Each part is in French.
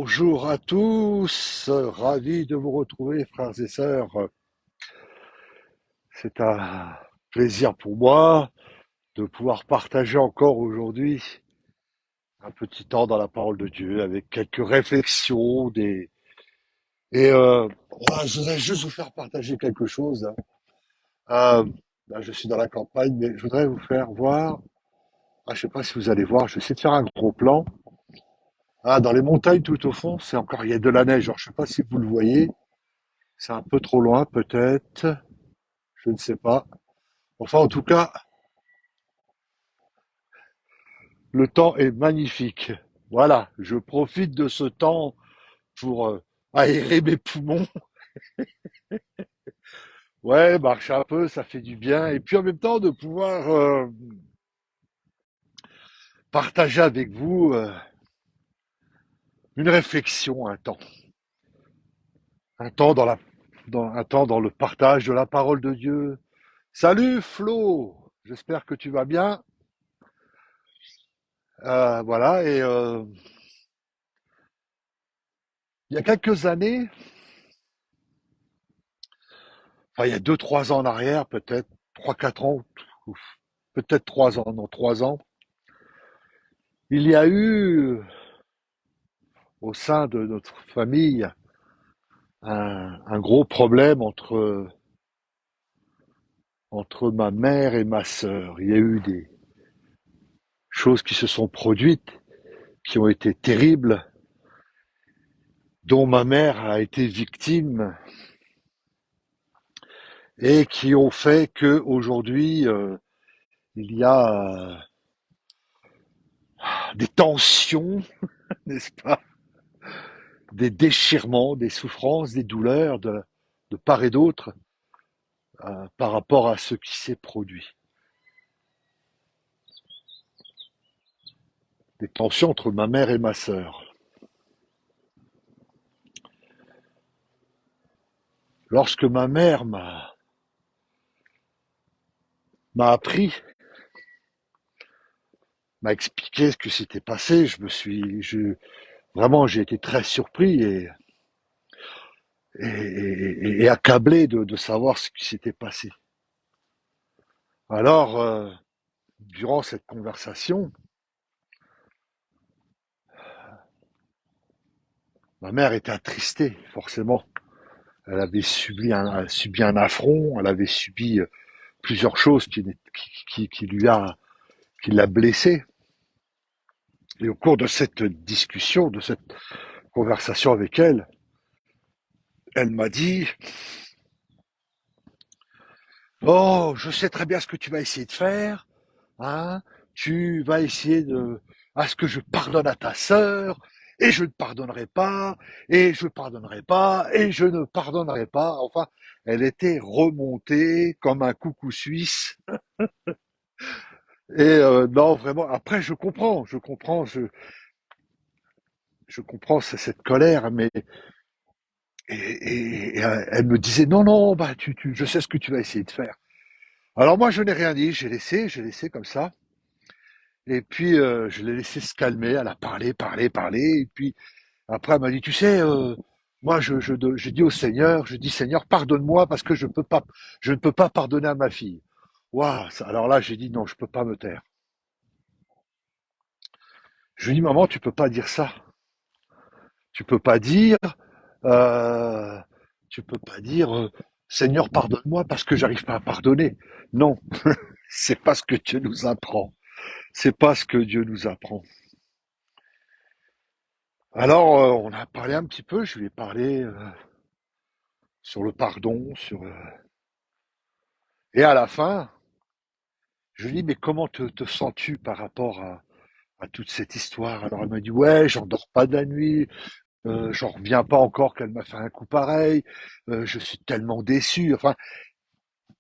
Bonjour à tous, ravi de vous retrouver, frères et sœurs. C'est un plaisir pour moi de pouvoir partager encore aujourd'hui un petit temps dans la parole de Dieu avec quelques réflexions. Je voudrais juste vous faire partager quelque chose. Là, je suis dans la campagne, mais je voudrais vous faire voir. Je sais pas si vous allez voir. Je vais essayer de faire un gros plan. Dans les montagnes tout au fond, c'est encore il y a de la neige. Alors, je sais pas si vous le voyez. C'est un peu trop loin, peut-être. Je ne sais pas. Enfin, en tout cas, le temps est magnifique. Voilà, je profite de ce temps pour aérer mes poumons. Ouais, marcher un peu, ça fait du bien. Et puis en même temps, de pouvoir partager avec vous une réflexion, un temps un temps dans le partage de la parole de Dieu. Salut Flo, j'espère que tu vas bien. Voilà, il y a quelques années, enfin il y a 2, 3 ans en arrière, peut-être 3, 4 ans, ou peut-être 3 ans, non 3 ans, il y a eu au sein de notre famille un gros problème entre ma mère et ma sœur. Il y a eu des choses qui se sont produites, qui ont été terribles, dont ma mère a été victime et qui ont fait que aujourd'hui il y a des tensions, n'est-ce pas, des déchirements, des souffrances, des douleurs de part et d'autre par rapport à ce qui s'est produit. Des tensions entre ma mère et ma sœur. Lorsque ma mère m'a appris, m'a expliqué ce qui s'était passé, vraiment, j'ai été très surpris et accablé de savoir ce qui s'était passé. Alors, durant cette conversation, ma mère était attristée, forcément. Elle avait subi un affront, elle avait subi plusieurs choses qui l'a blessée. Et au cours de cette discussion, de cette conversation avec elle, elle m'a dit, oh, je sais très bien ce que tu vas essayer de faire, hein. Tu vas essayer à ce que je pardonne à ta sœur, et je ne pardonnerai pas, et je pardonnerai pas, et je ne pardonnerai pas. Enfin, elle était remontée comme un coucou suisse. Et non, vraiment, après, je comprends cette colère, mais elle me disait non, non, bah je sais ce que tu vas essayer de faire. Alors moi, je n'ai rien dit, j'ai laissé comme ça. Et puis je l'ai laissé se calmer. Elle a parlé, parlé, parlé. Et puis après, elle m'a dit, tu sais, moi, je dis au Seigneur, je dis Seigneur, pardonne-moi parce que je ne peux pas pardonner à ma fille. Waouh, alors là, j'ai dit non, je peux pas me taire. Je lui ai dit, maman, tu peux pas dire ça. Tu peux pas dire, euh, tu peux pas dire, Seigneur, pardonne-moi parce que j'arrive pas à pardonner. Non, c'est pas ce que Dieu nous apprend. C'est pas ce que Dieu nous apprend. Alors, on a parlé un petit peu, je lui ai parlé sur le pardon, et à la fin, je lui ai dit, mais comment te sens-tu par rapport à toute cette histoire? Alors elle m'a dit, ouais, j'en dors pas de la nuit, j'en reviens pas encore qu'elle m'a fait un coup pareil, je suis tellement déçu. Enfin,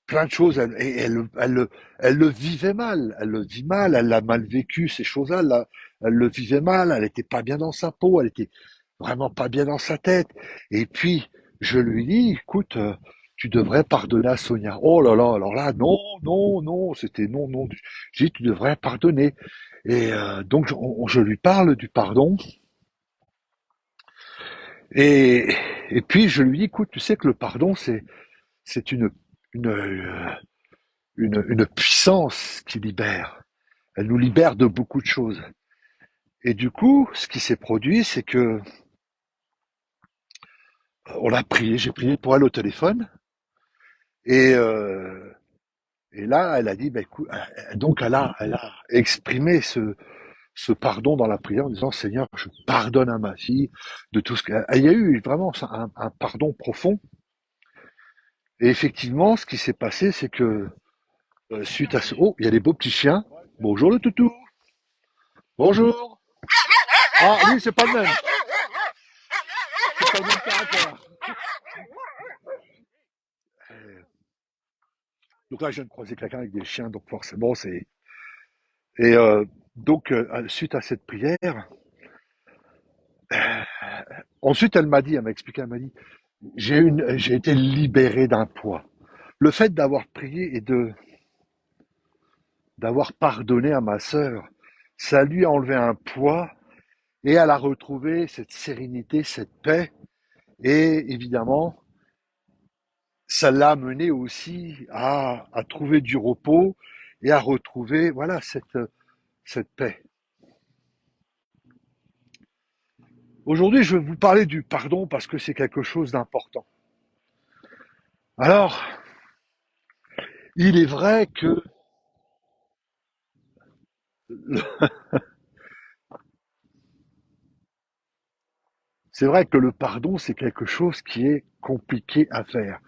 plein de choses. Elle le vivait mal. Elle le vit mal. Elle l'a mal vécu, ces choses-là. Elle le vivait mal. Elle était pas bien dans sa peau. Elle était vraiment pas bien dans sa tête. Et puis, je lui dis, écoute, tu devrais pardonner à Sonia. Oh là là, alors là, non, non, non, c'était non, non. J'ai dit, tu devrais pardonner. Et donc, je lui parle du pardon. Et, et puis je lui dis, écoute, tu sais que le pardon, c'est une, euh, une puissance qui libère. Elle nous libère de beaucoup de choses. Et du coup, ce qui s'est produit, c'est que on a prié, j'ai prié pour elle au téléphone, et, euh, et là, elle a dit, bah, écoute, donc elle a exprimé ce pardon dans la prière en disant, Seigneur, je pardonne à ma fille de tout ce que... Il y a eu vraiment un pardon profond. Et effectivement, ce qui s'est passé, c'est que suite à ce... Oh, il y a des beaux petits chiens. Bonjour le toutou. Bonjour. Ah, lui, c'est pas le même. C'est pas le même caractère. Euh, Donc là, je viens de croiser quelqu'un avec des chiens, donc forcément, c'est... Et donc, suite à cette prière, ensuite, elle m'a expliqué, elle m'a dit, j'ai été libéré d'un poids. Le fait d'avoir prié et d'avoir pardonné à ma sœur, ça lui a enlevé un poids et elle a retrouvé cette sérénité, cette paix. Et évidemment, ça l'a amené aussi à trouver du repos et à retrouver, voilà, cette paix. Aujourd'hui, je vais vous parler du pardon parce que c'est quelque chose d'important. Alors, il est vrai que c'est vrai que le pardon, c'est quelque chose qui est compliqué à faire.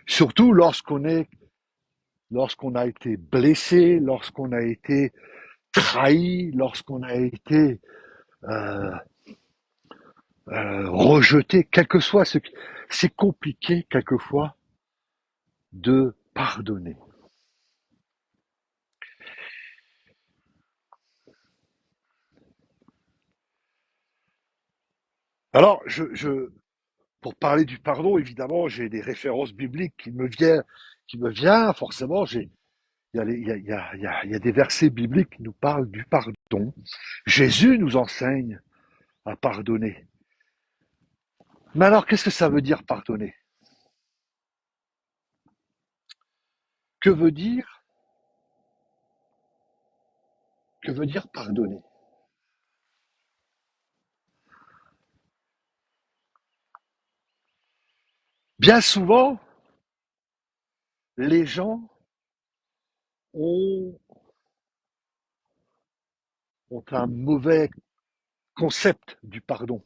Surtout lorsqu'on a été blessé, lorsqu'on a été trahi, lorsqu'on a été euh, rejeté, quel que soit ce qui... C'est compliqué quelquefois de pardonner. Alors, pour parler du pardon, évidemment, j'ai des références bibliques qui me viennent forcément. Il y a, il y a des versets bibliques qui nous parlent du pardon. Jésus nous enseigne à pardonner. Mais alors, qu'est-ce que ça veut dire pardonner? Que veut dire, que veut dire pardonner? Bien souvent, les gens ont, ont un mauvais concept du pardon.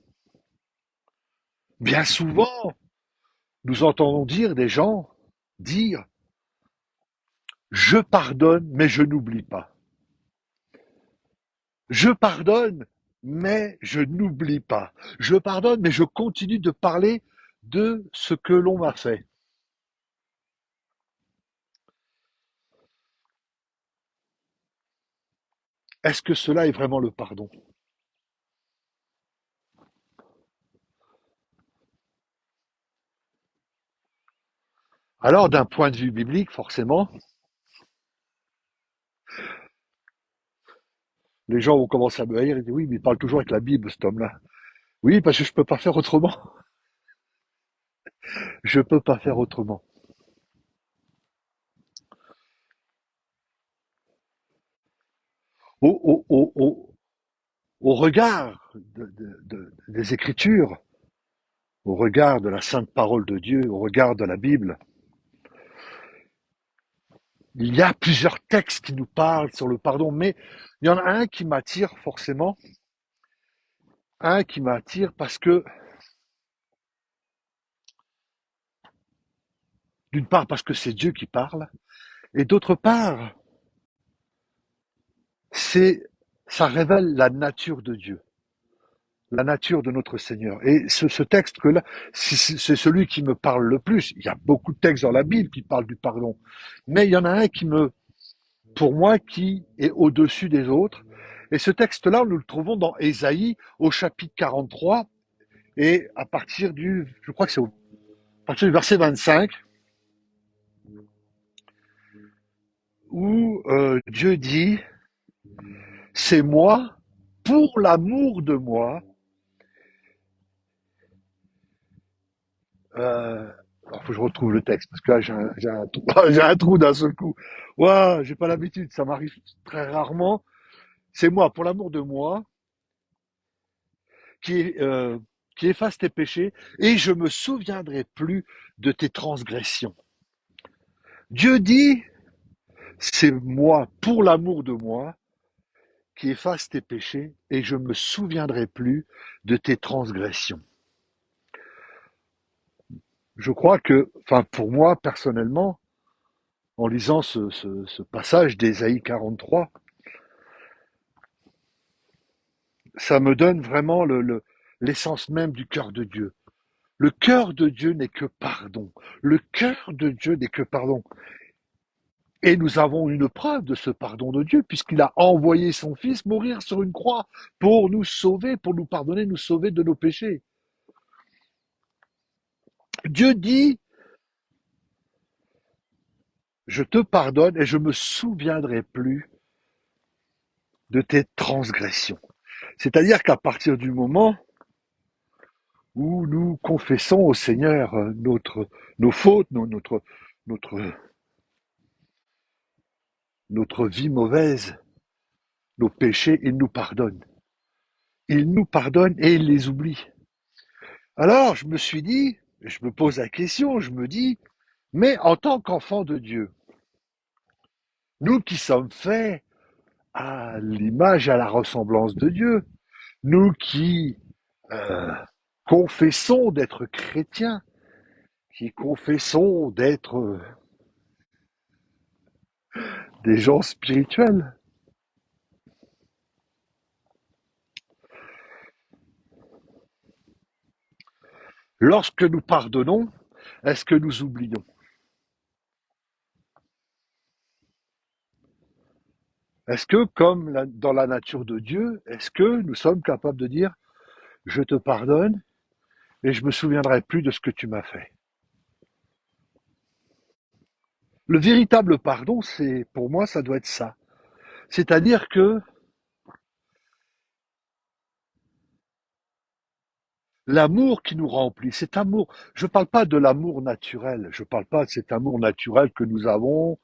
Bien souvent, nous entendons dire des gens dire je pardonne, mais je n'oublie pas. Je pardonne, mais je n'oublie pas. Je pardonne, mais je continue de parler de ce que l'on m'a fait. Est-ce que cela est vraiment le pardon? Alors, d'un point de vue biblique, forcément, les gens vont commencer à me haïr et dire oui, mais il parle toujours avec la Bible, cet homme-là. Oui, parce que je peux pas faire autrement. Je peux pas faire autrement. Au, au, au, au, au regard des Écritures, au regard de la sainte parole de Dieu, au regard de la Bible, il y a plusieurs textes qui nous parlent sur le pardon, mais il y en a un qui m'attire forcément, un qui m'attire parce que, d'une part, parce que c'est Dieu qui parle, et d'autre part, c'est, ça révèle la nature de Dieu, la nature de notre Seigneur. Et ce texte que là, c'est celui qui me parle le plus. Il y a beaucoup de textes dans la Bible qui parlent du pardon, mais il y en a un qui me, pour moi, qui est au-dessus des autres. Et ce texte-là, nous le trouvons dans Ésaïe au chapitre 43 et à partir du, je crois que c'est à partir du verset 25, où Dieu dit, c'est moi, pour l'amour de moi, Euh, alors, faut que je retrouve le texte, parce que là, j'ai un trou, j'ai un trou d'un seul coup. Ouah, j'ai pas l'habitude, ça m'arrive très rarement. C'est moi, pour l'amour de moi, qui, qui efface tes péchés, et je me souviendrai plus de tes transgressions. Dieu dit, c'est moi, pour l'amour de moi, qui efface tes péchés, et je me souviendrai plus de tes transgressions. Je crois que, enfin, pour moi, personnellement, en lisant ce passage d'Ésaïe 43, ça me donne vraiment l'essence même du cœur de Dieu. Le cœur de Dieu n'est que pardon. Le cœur de Dieu n'est que pardon. Et nous avons une preuve de ce pardon de Dieu, puisqu'il a envoyé son Fils mourir sur une croix pour nous sauver, pour nous pardonner, nous sauver de nos péchés. Dieu dit, je te pardonne et je me souviendrai plus de tes transgressions. C'est-à-dire qu'à partir du moment où nous confessons au Seigneur nos fautes, notre, notre vie mauvaise, nos péchés, il nous pardonne. Il nous pardonne et il les oublie. Alors, je me suis dit, je me pose la question, je me dis, mais en tant qu'enfant de Dieu, nous qui sommes faits à l'image et à la ressemblance de Dieu, nous qui euh, confessons d'être chrétiens, qui confessons d'être des gens spirituels, lorsque nous pardonnons, est-ce que nous oublions? Est-ce que, comme dans la nature de Dieu, est-ce que nous sommes capables de dire, je te pardonne et je me souviendrai plus de ce que tu m'as fait? Le véritable pardon, c'est, pour moi, ça doit être ça. C'est-à-dire que l'amour qui nous remplit, cet amour, je ne parle pas de l'amour naturel, je ne parle pas de cet amour naturel que nous avons,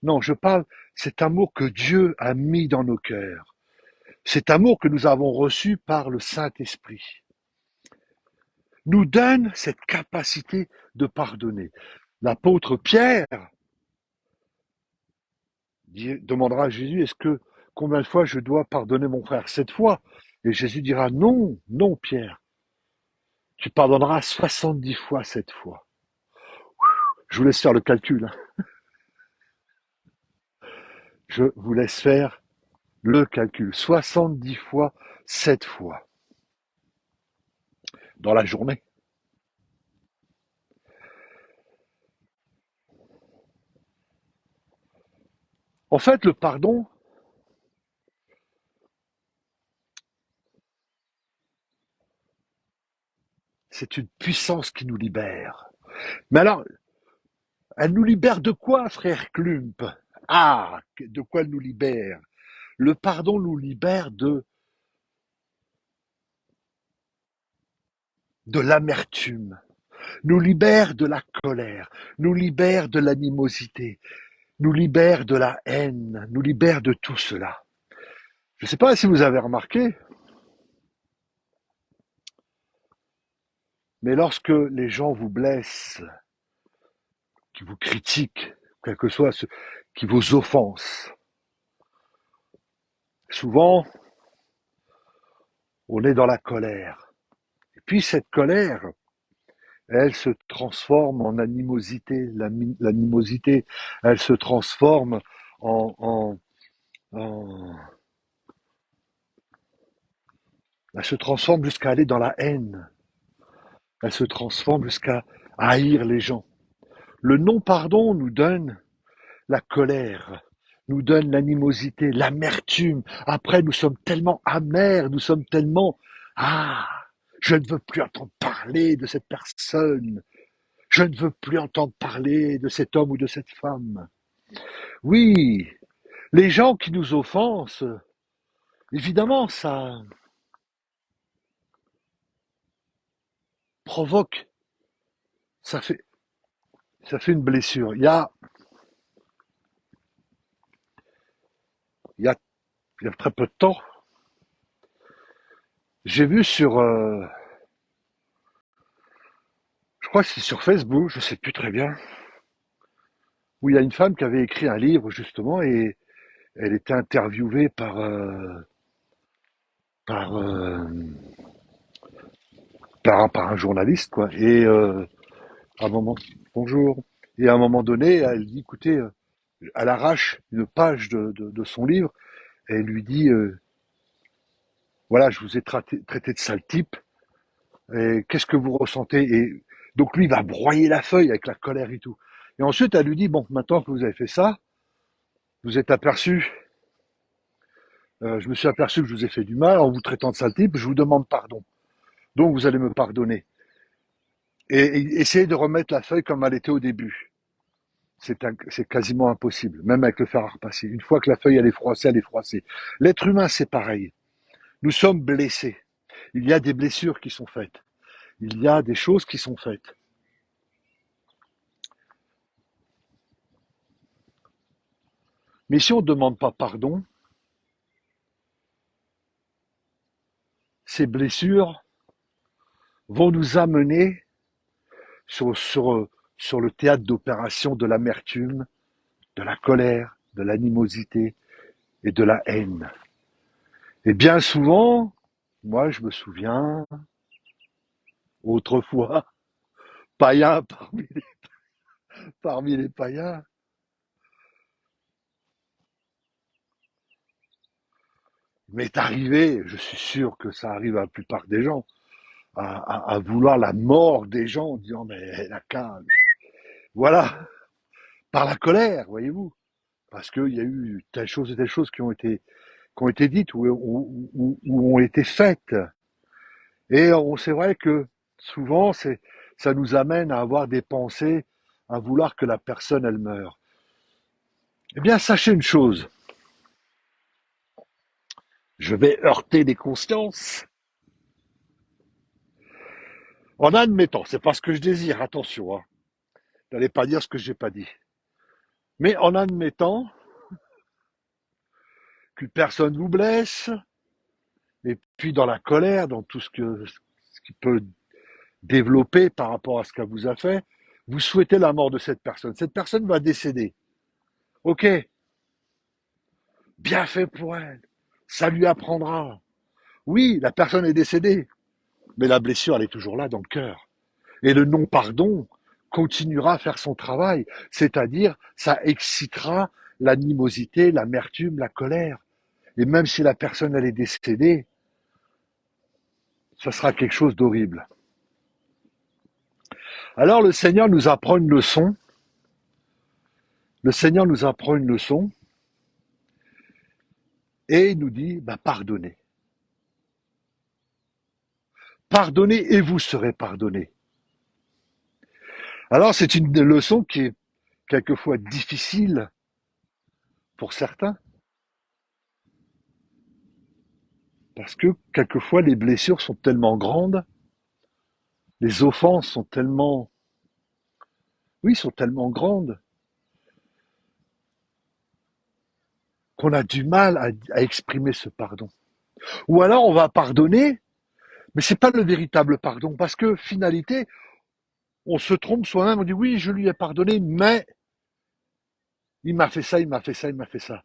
non, je parle de cet amour que Dieu a mis dans nos cœurs, cet amour que nous avons reçu par le Saint-Esprit, nous donne cette capacité de pardonner. L'apôtre Pierre demandera à Jésus, est-ce que combien de fois je dois pardonner mon frère? 7 fois. Et Jésus dira, non, non, Pierre, tu pardonneras 70 fois 7 fois. Je vous laisse faire le calcul, hein. Je vous laisse faire le calcul. 70 fois 7 fois dans la journée. En fait, le pardon, c'est une puissance qui nous libère. Mais alors, elle nous libère de quoi, frère Klump? Ah, de quoi elle nous libère? Le pardon nous libère de l'amertume, nous libère de la colère, nous libère de l'animosité, nous libère de la haine, nous libère de tout cela. Je ne sais pas si vous avez remarqué, mais lorsque les gens vous blessent, qui vous critiquent, quel que soit ce qui vous offense, souvent on est dans la colère. Et puis cette colère, elle se transforme en animosité, l'animosité, elle se transforme en, en, en elle se transforme jusqu'à aller dans la haine. Elle se transforme jusqu'à haïr les gens. Le non-pardon nous donne la colère, nous donne l'animosité, l'amertume. Après, nous sommes tellement amers, nous sommes tellement... Ah, je ne veux plus entendre parler de cette personne. Je ne veux plus entendre parler de cet homme ou de cette femme. Oui, les gens qui nous offensent, évidemment, ça provoque ça fait, ça fait une blessure. Il y a, il y a très peu de temps, j'ai vu je crois que c'est sur Facebook, je sais plus très bien, où il y a une femme qui avait écrit un livre justement et elle était interviewée par, euh, par un journaliste, quoi. Et à un moment, bonjour. Et à un moment donné, elle dit, écoutez, elle arrache une page de son livre et elle lui dit, voilà, je vous ai traité de sale type. Et qu'est-ce que vous ressentez? Et donc lui il va broyer la feuille avec la colère et tout. Et ensuite, elle lui dit, bon, maintenant que vous avez fait ça, vous êtes aperçu, je me suis aperçu que je vous ai fait du mal en vous traitant de sale type, je vous demande pardon. Donc vous allez me pardonner. Et essayez de remettre la feuille comme elle était au début. C'est quasiment impossible, même avec le fer à repasser. Une fois que la feuille elle est froissée, elle est froissée. L'être humain, c'est pareil. Nous sommes blessés. Il y a des blessures qui sont faites. Il y a des choses qui sont faites. Mais si on ne demande pas pardon, ces blessures vont nous amener sur, sur, sur le théâtre d'opération de l'amertume, de la colère, de l'animosité et de la haine. Et bien souvent, moi je me souviens, autrefois, païen parmi les païens, m'est arrivé, je suis sûr que ça arrive à la plupart des gens, à vouloir la mort des gens en disant mais la cage, voilà, par la colère, voyez-vous, parce qu'il y a eu telle chose et telle chose qui ont été dites ou ont été faites. Et c'est vrai que souvent, ça nous amène à avoir des pensées, à vouloir que la personne, elle meure. Eh bien, sachez une chose, je vais heurter des consciences en admettant, c'est pas ce que je désire, attention, hein, n'allez pas dire ce que j'ai pas dit, mais en admettant qu'une personne vous blesse, et puis dans la colère, dans tout ce qui peut développer par rapport à ce qu'elle vous a fait, vous souhaitez la mort de cette personne. Cette personne va décéder. Ok, bien fait pour elle. Ça lui apprendra. Oui, la personne est décédée, mais la blessure, elle est toujours là dans le cœur. Et le non-pardon continuera à faire son travail, c'est-à-dire ça excitera l'animosité, l'amertume, la colère. Et même si la personne, elle est décédée, ça sera quelque chose d'horrible. Alors le Seigneur nous apprend une leçon. Le Seigneur nous apprend une leçon et il nous dit, bah, pardonnez. Pardonnez et vous serez pardonnés. Alors c'est une leçon qui est quelquefois difficile pour certains, parce que quelquefois les blessures sont tellement grandes, les offenses sont tellement, oui, sont tellement grandes qu'on a du mal à exprimer ce pardon. Ou alors on va pardonner, mais c'est pas le véritable pardon, parce que finalité, on se trompe soi-même, on dit oui, je lui ai pardonné, mais il m'a fait ça, il m'a fait ça, il m'a fait ça.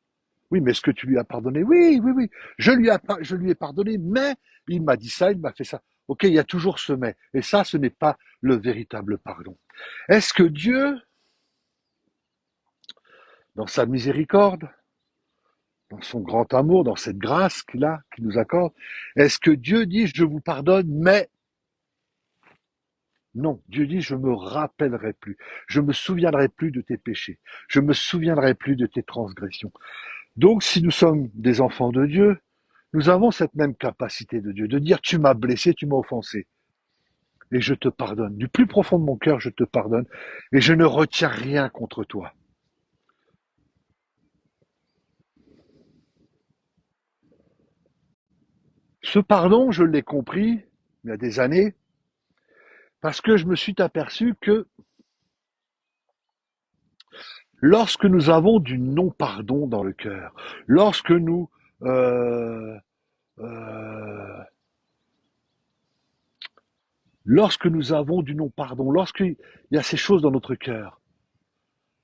Oui, mais est-ce que tu lui as pardonné? Oui, oui, oui. Je lui ai pardonné, mais il m'a dit ça, il m'a fait ça. Ok, il y a toujours ce mais. Et ça, ce n'est pas le véritable pardon. Est-ce que Dieu, dans sa miséricorde, dans son grand amour, dans cette grâce qu'il a, qu'il nous accorde, est-ce que Dieu dit je vous pardonne, mais non, Dieu dit je me rappellerai plus, je me souviendrai plus de tes péchés, je me souviendrai plus de tes transgressions. Donc, si nous sommes des enfants de Dieu, nous avons cette même capacité de Dieu, de dire tu m'as blessé, tu m'as offensé, et je te pardonne. Du plus profond de mon cœur, je te pardonne, et je ne retiens rien contre toi. Ce pardon, je l'ai compris il y a des années, Parce que je me suis aperçu que lorsque nous avons du non-pardon dans le cœur, lorsque nous euh, euh, lorsque nous avons du non-pardon, lorsqu'il y a ces choses dans notre cœur,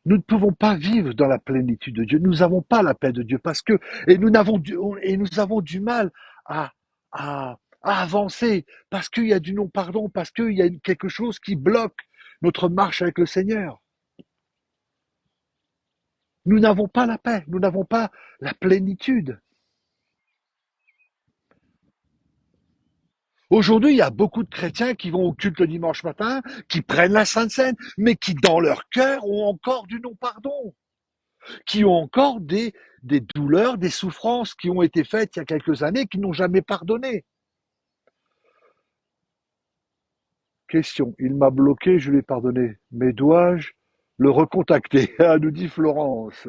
nous ne pouvons pas vivre dans la plénitude de Dieu. Nous n'avons pas la paix de Dieu parce que et nous avons du mal à, à avancer parce qu'il y a du non-pardon, parce qu'il y a quelque chose qui bloque notre marche avec le Seigneur. Nous n'avons pas la paix, nous n'avons pas la plénitude. Aujourd'hui, il y a beaucoup de chrétiens qui vont au culte le dimanche matin, qui prennent la Sainte Seine, mais qui, dans leur cœur, ont encore du non-pardon, qui ont encore des douleurs, des souffrances qui ont été faites il y a quelques années, qui n'ont jamais pardonné. Question, il m'a bloqué, je lui ai pardonné, mais dois-je le recontacter? Nous dit Florence.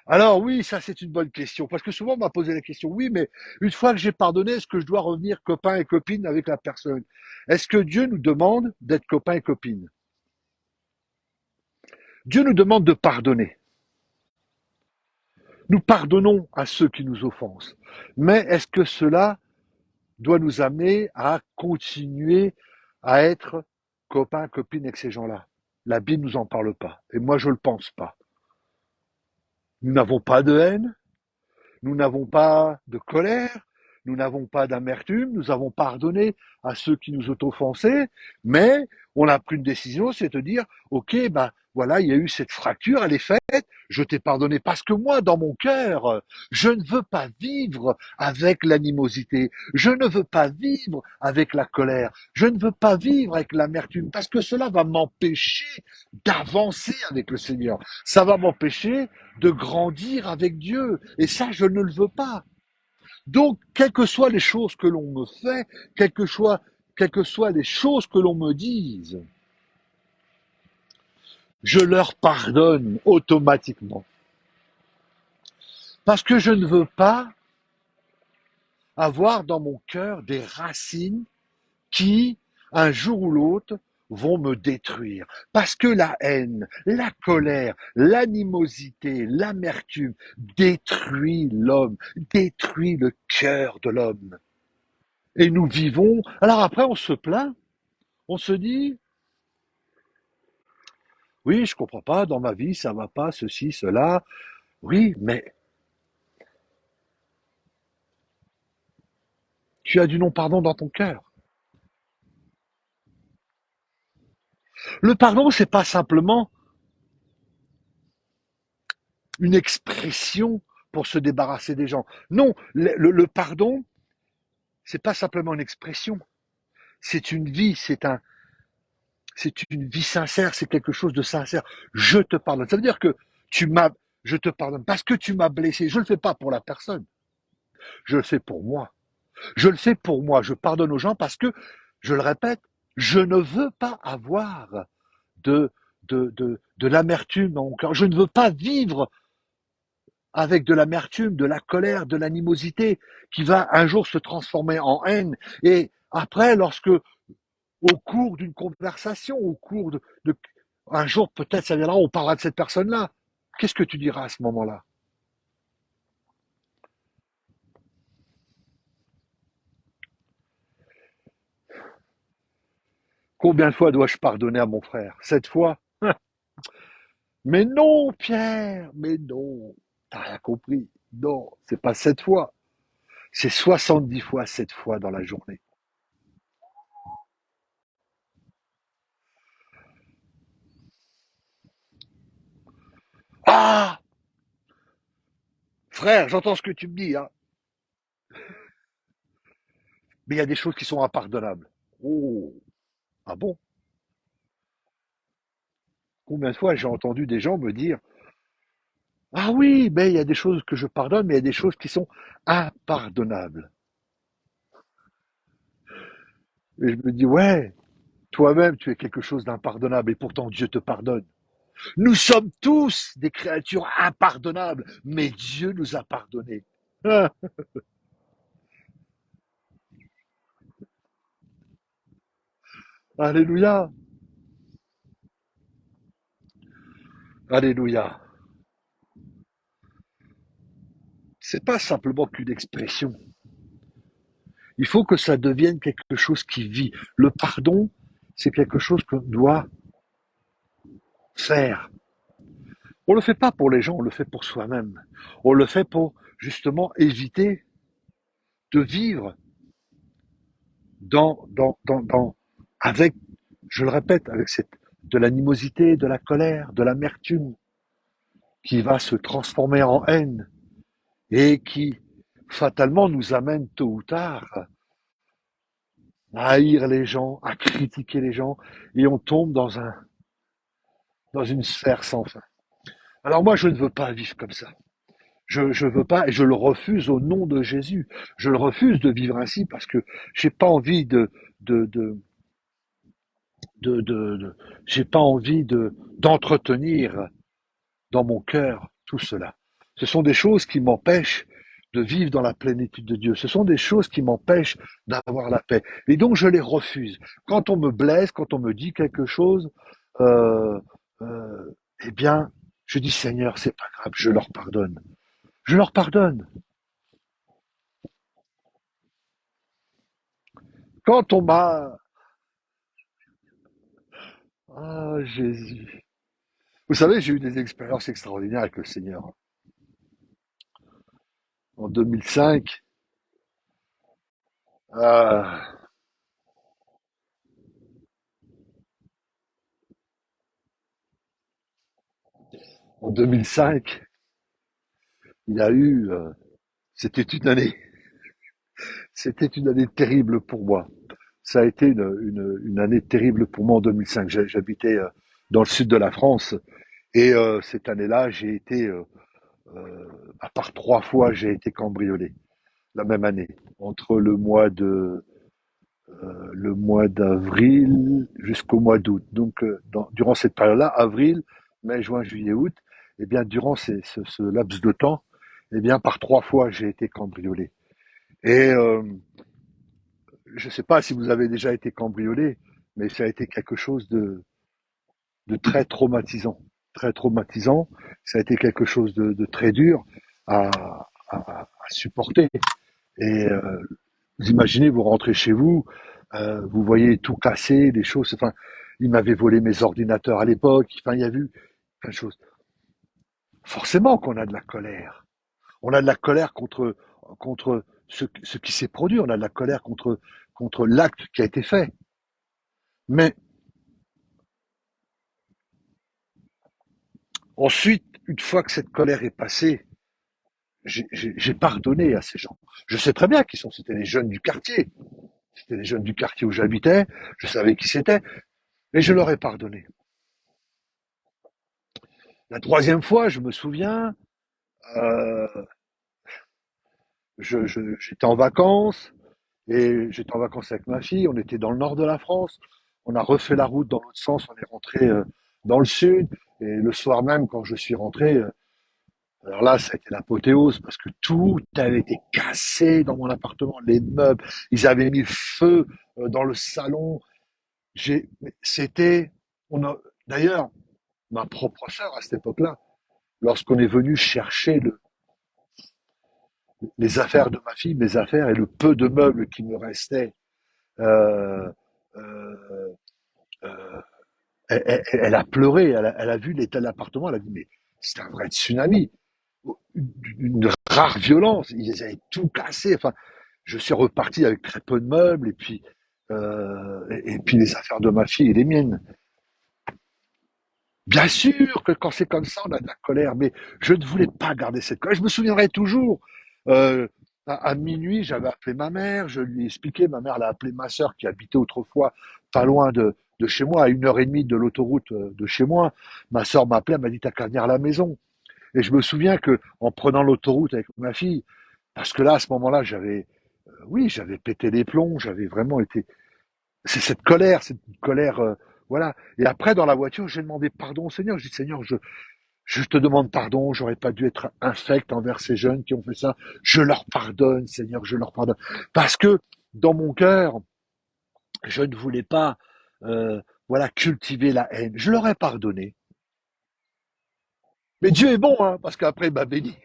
Alors oui, ça c'est une bonne question, parce que souvent on m'a posé la question, oui, mais une fois que j'ai pardonné, est-ce que je dois revenir copain et copine avec la personne? Est-ce que Dieu nous demande d'être copain et copine? Dieu nous demande de pardonner. Nous pardonnons à ceux qui nous offensent. Mais est-ce que cela doit nous amener à continuer à être copain, copine avec ces gens-là? La Bible nous en parle pas. Et moi, je le pense pas. Nous n'avons pas de haine, nous n'avons pas de colère, nous n'avons pas d'amertume, nous avons pardonné à ceux qui nous ont offensés, mais on a pris une décision, c'est de dire, ok, bah voilà, il y a eu cette fracture, elle est faite, je t'ai pardonné parce que moi, dans mon cœur, je ne veux pas vivre avec l'animosité, je ne veux pas vivre avec la colère, je ne veux pas vivre avec l'amertume, parce que cela va m'empêcher d'avancer avec le Seigneur, ça va m'empêcher de grandir avec Dieu, et ça, je ne le veux pas. Donc, quelles que soient les choses que l'on me fait, quelles que soient les choses que l'on me dise, je leur pardonne automatiquement. Parce que je ne veux pas avoir dans mon cœur des racines qui, un jour ou l'autre, vont me détruire. Parce que la haine, la colère, l'animosité, l'amertume détruit l'homme, détruit le cœur de l'homme. Et nous vivons. Alors après, on se plaint, on se dit, oui, je comprends pas, dans ma vie, ça va pas, ceci, cela. Oui, mais tu as du non-pardon dans ton cœur. Le pardon, c'est pas simplement une expression pour se débarrasser des gens. Non, le pardon, c'est pas simplement une expression. C'est une vie, c'est une vie sincère, c'est quelque chose de sincère. Je te pardonne. Ça veut dire que tu m'as, je te pardonne parce que tu m'as blessé. Je le fais pas pour la personne. Je le fais pour moi. Je le fais pour moi. Je pardonne aux gens parce que, je le répète, je ne veux pas avoir de, de l'amertume dans mon cœur. Je ne veux pas vivre avec de l'amertume, de la colère, de l'animosité qui va un jour se transformer en haine. Et après, lorsque, au cours d'une conversation, au cours un jour, peut-être ça viendra, on parlera de cette personne-là. Qu'est-ce que tu diras à ce moment-là? Combien de fois dois-je pardonner à mon frère? 7 fois? Mais non, Pierre, mais non. T'as rien compris. Non, c'est pas 7 fois. C'est 70 fois 7 fois dans la journée. Ah! Frère, j'entends ce que tu me dis, hein. Mais il y a des choses qui sont impardonnables. Oh! Ah bon? Combien de fois j'ai entendu des gens me dire, ah oui, mais il y a des choses que je pardonne, mais il y a des choses qui sont impardonnables. Et je me dis, ouais, toi-même, tu es quelque chose d'impardonnable et pourtant Dieu te pardonne. Nous sommes tous des créatures impardonnables, mais Dieu nous a pardonnés. Ah, Alléluia. Alléluia. C'est pas simplement qu'une expression. Il faut que ça devienne quelque chose qui vit. Le pardon, c'est quelque chose qu'on doit faire. On le fait pas pour les gens, on le fait pour soi-même. On le fait pour justement éviter de vivre avec, je le répète, avec de l'animosité, de la colère, de l'amertume qui va se transformer en haine et qui fatalement nous amène tôt ou tard à haïr les gens, à critiquer les gens, et on tombe dans une sphère sans fin. Alors moi, je ne veux pas vivre comme ça. Je veux pas, et je le refuse au nom de Jésus. Je le refuse de vivre ainsi parce que j'ai pas envie de, de, j'ai pas envie d'entretenir dans mon cœur tout cela. Ce sont des choses qui m'empêchent de vivre dans la plénitude de Dieu. Ce sont des choses qui m'empêchent d'avoir la paix. Et donc je les refuse. Quand on me blesse, quand on me dit quelque chose, euh, euh, eh bien, je dis Seigneur, c'est pas grave, je leur pardonne. Je leur pardonne. Quand on m'a... Ah, Jésus. Vous savez, j'ai eu des expériences extraordinaires avec le Seigneur. En 2005, euh, en 2005, il y a eu... c'était une année. C'était une année terrible pour moi. Ça a été une année terrible pour moi en 2005. J'habitais dans le sud de la France et cette année-là, j'ai été, à part 3 fois, j'ai été cambriolé la même année, entre le mois d'avril jusqu'au mois d'août. Donc, durant cette période-là, avril, mai, juin, juillet, août, eh bien, durant ce laps de temps, eh bien, par 3 fois, j'ai été cambriolé. Et je ne sais pas si vous avez déjà été cambriolé, mais ça a été quelque chose de très traumatisant. Très traumatisant. Ça a été quelque chose de très dur à, à supporter. Et vous imaginez, vous rentrez chez vous, vous voyez tout casser, des choses. Enfin, il m'avait volé mes ordinateurs à l'époque. Enfin, il y a eu plein de choses. Forcément qu'on a de la colère. On a de la colère contre ce qui s'est produit. On a de la colère contre l'acte qui a été fait. Mais ensuite, une fois que cette colère est passée, j'ai pardonné à ces gens. Je sais très bien qui sont. C'était les jeunes du quartier. C'était les jeunes du quartier où j'habitais. Je savais qui c'était. Et je leur ai pardonné. La troisième fois, je me souviens, euh, j'étais en vacances et j'étais en vacances avec ma fille. On était dans le nord de la France. On a refait la route dans l'autre sens. On est rentré dans le sud. Et le soir même, quand je suis rentré, alors là, ça a été l'apothéose parce que tout avait été cassé dans mon appartement, les meubles, ils avaient mis le feu dans le salon. C'était, d'ailleurs, ma propre sœur à cette époque-là, lorsqu'on est venu chercher les affaires de ma fille, mes affaires et le peu de meubles qui me restaient, euh, euh, euh, elle a pleuré, elle a vu l'état de l'appartement, elle a dit mais c'est un vrai tsunami, une rare violence, ils avaient tout cassé. Enfin, je suis reparti avec très peu de meubles et puis les affaires de ma fille et les miennes. Bien sûr que quand c'est comme ça, on a de la colère, mais je ne voulais pas garder cette colère. Je me souviendrai toujours. euh, à minuit, j'avais appelé ma mère, je lui ai expliqué, ma mère l'a appelé ma sœur qui habitait autrefois pas loin de chez moi, à 1 heure et demie de l'autoroute de chez moi. Ma sœur m'a appelé, elle m'a dit t'as qu'à venir à la maison. Et je me souviens que en prenant l'autoroute avec ma fille, parce que là, à ce moment-là, oui, j'avais pété les plombs, j'avais vraiment été. C'est cette colère, voilà. Et après, dans la voiture, j'ai demandé pardon au Seigneur. J'ai dit, Seigneur, je te demande pardon, j'aurais pas dû être infect envers ces jeunes qui ont fait ça. Je leur pardonne, Seigneur, je leur pardonne. Parce que dans mon cœur, je ne voulais pas. euh, voilà, cultiver la haine. Je leur ai pardonné. Mais Dieu est bon, hein, parce qu'après, il m'a béni.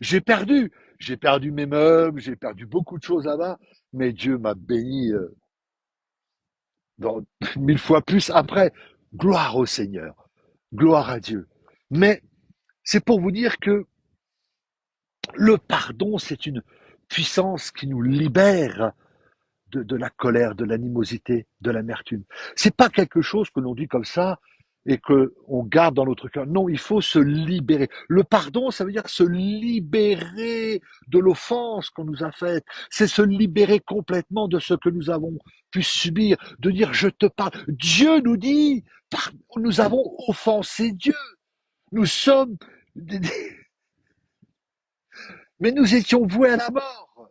J'ai perdu. J'ai perdu mes meubles, j'ai perdu beaucoup de choses là-bas, mais Dieu m'a béni dans, 1000 fois plus après. Gloire au Seigneur. Gloire à Dieu. Mais c'est pour vous dire que le pardon, c'est une puissance qui nous libère de la colère, de l'animosité, de l'amertume. C'est pas quelque chose que l'on dit comme ça et que on garde dans notre cœur. Non, il faut se libérer. Le pardon, ça veut dire se libérer de l'offense qu'on nous a faite. C'est se libérer complètement de ce que nous avons pu subir, de dire je te parle. Dieu nous dit, nous avons offensé Dieu. Nous sommes, mais nous étions voués à la mort.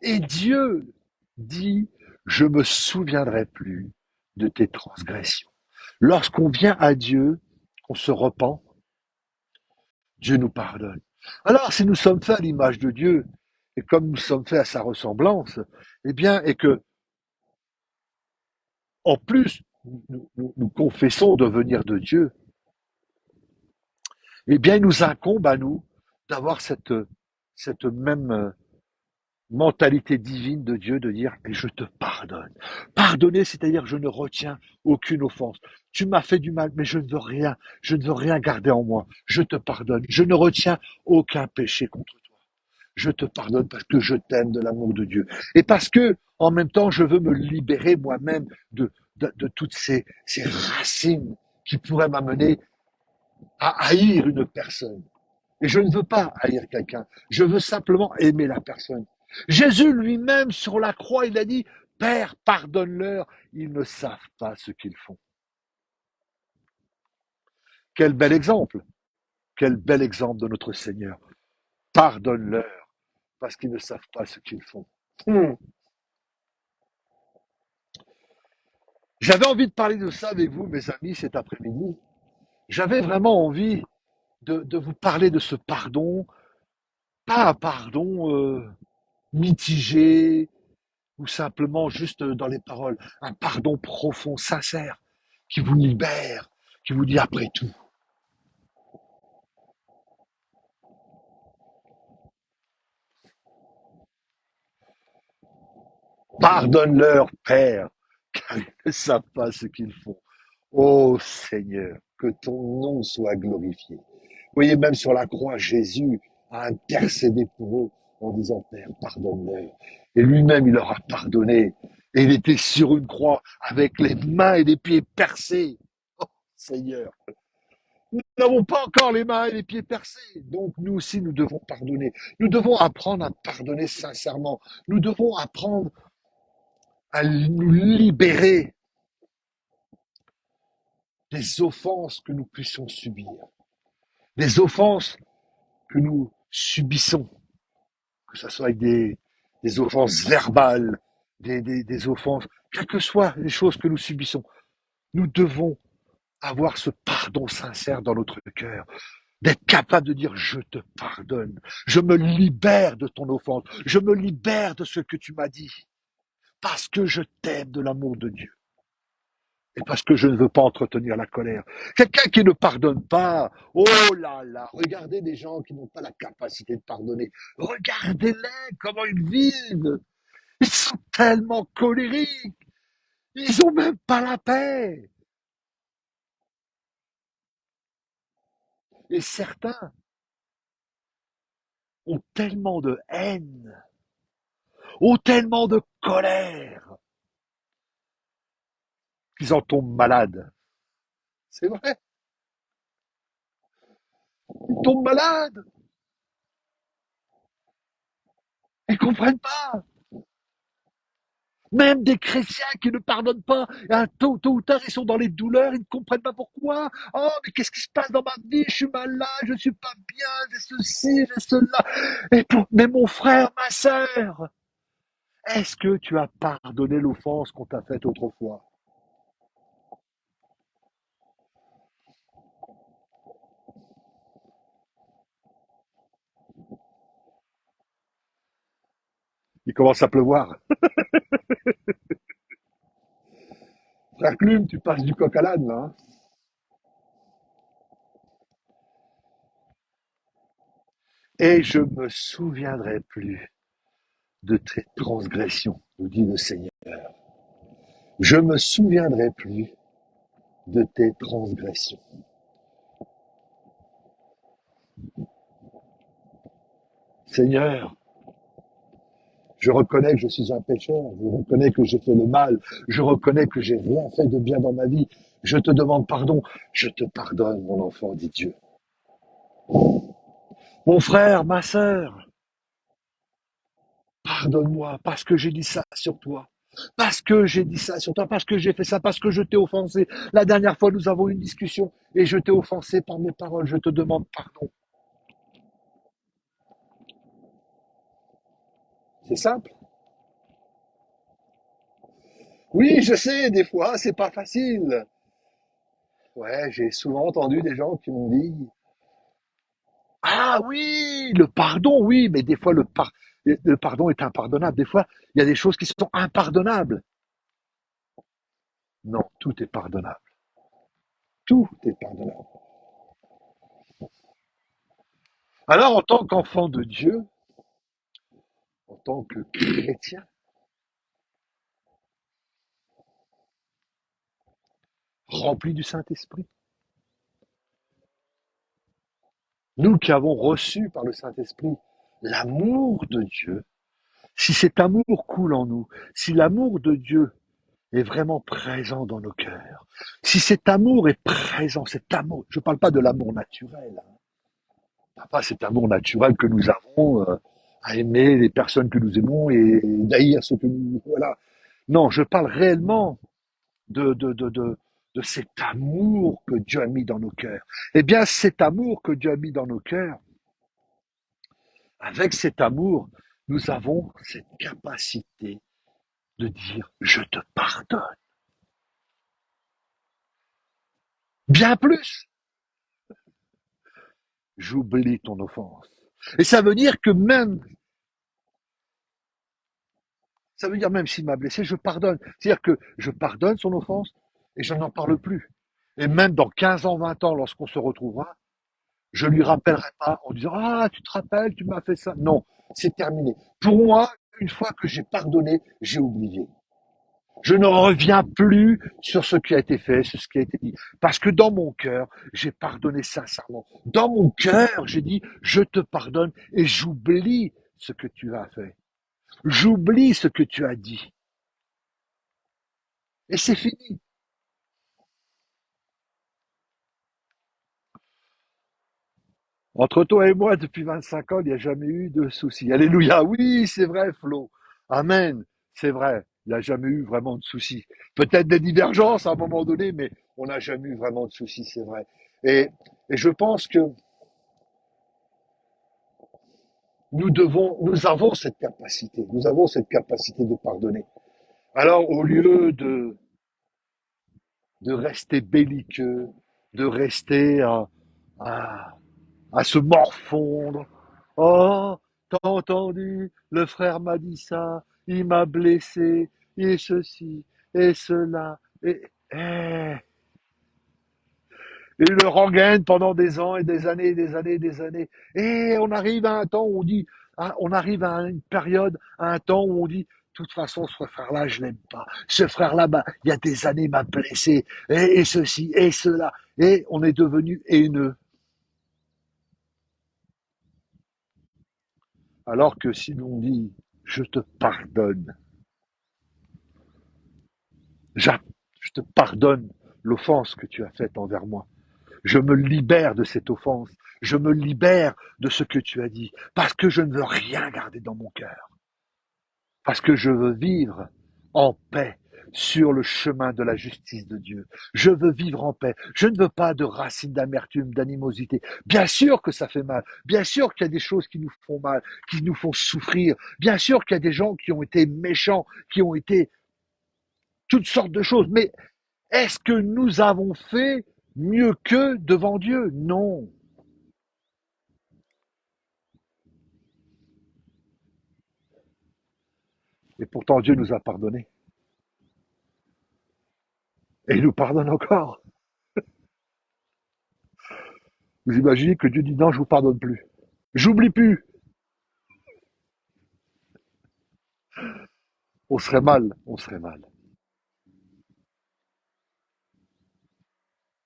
Et Dieu dit, je me souviendrai plus de tes transgressions. Lorsqu'on vient à Dieu, on se repent, Dieu nous pardonne. Alors, si nous sommes faits à l'image de Dieu, et comme nous sommes faits à sa ressemblance, eh bien, et que, en plus, nous confessons de venir de Dieu, eh bien, il nous incombe à nous d'avoir cette même mentalité divine de Dieu de dire et je te pardonne. Pardonner, c'est-à-dire je ne retiens aucune offense. Tu m'as fait du mal, mais je ne veux rien garder en moi. Je te pardonne. Je ne retiens aucun péché contre toi. Je te pardonne parce que je t'aime de l'amour de Dieu. Et parce que, en même temps, je veux me libérer moi-même de toutes ces racines qui pourraient m'amener à haïr une personne. Et je ne veux pas haïr quelqu'un. Je veux simplement aimer la personne. Jésus lui-même, sur la croix, il a dit, Père, pardonne-leur, ils ne savent pas ce qu'ils font. Quel bel exemple. Quel bel exemple de notre Seigneur. Pardonne-leur, parce qu'ils ne savent pas ce qu'ils font. Hmm. J'avais envie de parler de ça avec vous, mes amis, cet après-midi. J'avais vraiment envie de vous parler de ce pardon, pas un pardon mitigé, ou simplement juste dans les paroles, un pardon profond, sincère, qui vous libère, qui vous dit après tout, pardonne-leur, Père, car ils ne savent pas ce qu'ils font. Ô Seigneur, que ton nom soit glorifié. Vous voyez, même sur la croix, Jésus a intercédé pour eux en disant, Père, pardonne-leur. Et lui-même, il leur a pardonné. Et il était sur une croix avec les mains et les pieds percés. Oh, Seigneur. Nous n'avons pas encore les mains et les pieds percés. Donc nous aussi, nous devons pardonner. Nous devons apprendre à pardonner sincèrement. Nous devons apprendre à nous libérer des offenses que nous puissions subir. Des offenses que nous subissons. Que ce soit avec des offenses verbales, des offenses, quelles que soient les choses que nous subissons. Nous devons avoir ce pardon sincère dans notre cœur. D'être capable de dire je te pardonne, je me libère de ton offense, je me libère de ce que tu m'as dit, parce que je t'aime de l'amour de Dieu et parce que je ne veux pas entretenir la colère. Quelqu'un qui ne pardonne pas, oh là là, regardez des gens qui n'ont pas la capacité de pardonner, regardez-les comment ils vivent, ils sont tellement colériques, ils ont même pas la paix. Et certains ont tellement de haine, ont tellement de colère, qu'ils en tombent malades. C'est vrai, ils tombent malades, ils comprennent pas. Même des chrétiens qui ne pardonnent pas, tôt ou tard, ils sont dans les douleurs, ils ne comprennent pas pourquoi. Oh, mais qu'est-ce qui se passe dans ma vie? Je suis malade, je ne suis pas bien, j'ai ceci, j'ai cela. Mais mon frère, ma sœur, est-ce que tu as pardonné l'offense qu'on t'a faite autrefois? Il commence à pleuvoir. Plume, tu passes du coq à l'âne, là, hein. Et je me souviendrai plus de tes transgressions, nous dit le Seigneur. Je me souviendrai plus de tes transgressions. Seigneur, je reconnais que je suis un pécheur, je reconnais que j'ai fait le mal, je reconnais que j'ai rien fait de bien dans ma vie. Je te demande pardon, je te pardonne, mon enfant, dit Dieu. Mon frère, ma sœur, pardonne-moi parce que j'ai dit ça sur toi. Parce que j'ai dit ça sur toi, parce que j'ai fait ça, parce que je t'ai offensé. La dernière fois, nous avons eu une discussion et je t'ai offensé par mes paroles. Je te demande pardon. C'est simple. Oui, je sais, des fois, c'est pas facile. Ouais, j'ai souvent entendu des gens qui m'ont dit, ah oui, le pardon, oui, mais des fois, le pardon est impardonnable. Des fois, il y a des choses qui sont impardonnables. Non, tout est pardonnable. Tout est pardonnable. Alors, en tant qu'enfant de Dieu, en tant que chrétien, rempli du Saint-Esprit, nous qui avons reçu par le Saint-Esprit l'amour de Dieu, si cet amour coule en nous, si l'amour de Dieu est vraiment présent dans nos cœurs, si cet amour est présent, cet amour, je ne parle pas de l'amour naturel, hein, pas cet amour naturel que nous avons à aimer les personnes que nous aimons et d'haïr ceux que nous... Voilà. Non, je parle réellement de, de, de, de, de cet amour que Dieu a mis dans nos cœurs. Eh bien, cet amour que Dieu a mis dans nos cœurs, avec cet amour, nous avons cette capacité de dire je te pardonne. Bien plus, j'oublie ton offense. Et ça veut dire même s'il m'a blessé, je pardonne. C'est-à-dire que je pardonne son offense et je n'en parle plus. Et même dans 15 ans, 20 ans, lorsqu'on se retrouvera, je lui rappellerai pas en disant ah, tu te rappelles, tu m'as fait ça. Non, c'est terminé. Pour moi, une fois que j'ai pardonné, j'ai oublié. Je ne reviens plus sur ce qui a été fait, sur ce qui a été dit. Parce que dans mon cœur, j'ai pardonné sincèrement. Dans mon cœur, j'ai dit, je te pardonne et j'oublie ce que tu as fait. J'oublie ce que tu as dit. Et c'est fini. Entre toi et moi, depuis 25 ans, il n'y a jamais eu de souci. Alléluia. Oui, c'est vrai, Flo. Amen. C'est vrai. Il n'y a jamais eu vraiment de soucis. Peut-être des divergences à un moment donné, mais on n'a jamais eu vraiment de soucis, c'est vrai. Et, et je pense que nous avons cette capacité de pardonner. Alors, au lieu de rester belliqueux, de rester à, à se morfondre. Oh, t'as entendu, le frère m'a dit ça, il m'a blessé, et ceci, et cela, et le rengaine pendant des ans et des années et des années et des années. Et on arrive à un temps où on dit, ah, on arrive à une période, à un temps où on dit, de toute façon, ce frère-là, je l'aime pas. Ce frère-là, bah, il y a des années, m'a blessé, et ceci, et cela. Et on est devenu haineux. Alors que si l'on dit, je te pardonne, j'a- je te pardonne l'offense que tu as faite envers moi. Je me libère de cette offense. Je me libère de ce que tu as dit. Parce que je ne veux rien garder dans mon cœur. Parce que je veux vivre en paix sur le chemin de la justice de Dieu. Je veux vivre en paix. Je ne veux pas de racines d'amertume, d'animosité. Bien sûr que ça fait mal. Bien sûr qu'il y a des choses qui nous font mal, qui nous font souffrir. Bien sûr qu'il y a des gens qui ont été méchants, qui ont été toutes sortes de choses. Mais est-ce que nous avons fait mieux qu'eux devant Dieu? Non. Et pourtant, Dieu nous a pardonné. Et il nous pardonne encore. Vous imaginez que Dieu dit non, je vous pardonne plus. J'oublie plus. On serait mal, on serait mal.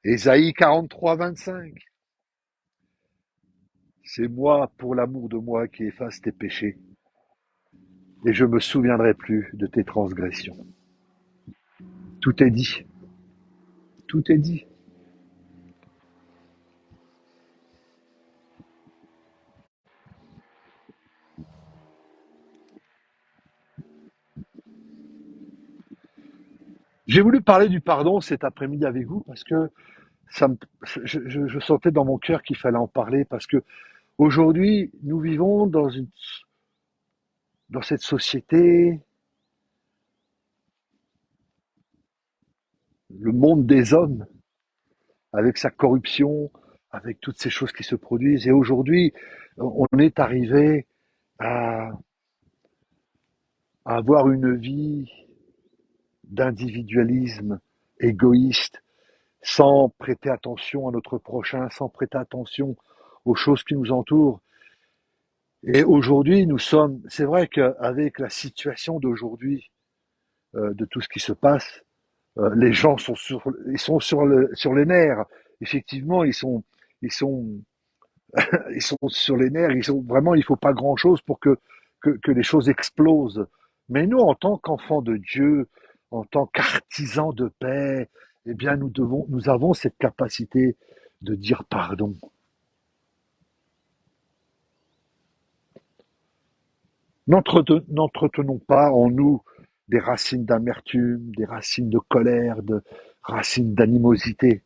Ésaïe 43, 25. C'est moi, pour l'amour de moi, qui efface tes péchés, et je me souviendrai plus de tes transgressions. Tout est dit. Tout est dit. J'ai voulu parler du pardon cet après-midi avec vous parce que ça me, je sentais dans mon cœur qu'il fallait en parler parce que aujourd'hui, nous vivons dans cette société, le monde des hommes, avec sa corruption, avec toutes ces choses qui se produisent. Et aujourd'hui, on est arrivé à, à avoir une vie d'individualisme égoïste, sans prêter attention à notre prochain, sans prêter attention aux choses qui nous entourent. Et aujourd'hui, c'est vrai qu'avec la situation d'aujourd'hui, de tout ce qui se passe, les gens ils sont sur les nerfs. Effectivement, ils sont, ils sont sur les nerfs. Ils sont vraiment, il faut pas grand chose pour que les choses explosent. Mais nous, en tant qu'enfants de Dieu, en tant qu'artisans de paix, eh bien, nous avons cette capacité de dire pardon. N'entretenons pas en nous des racines d'amertume, des racines de colère, de racines d'animosité.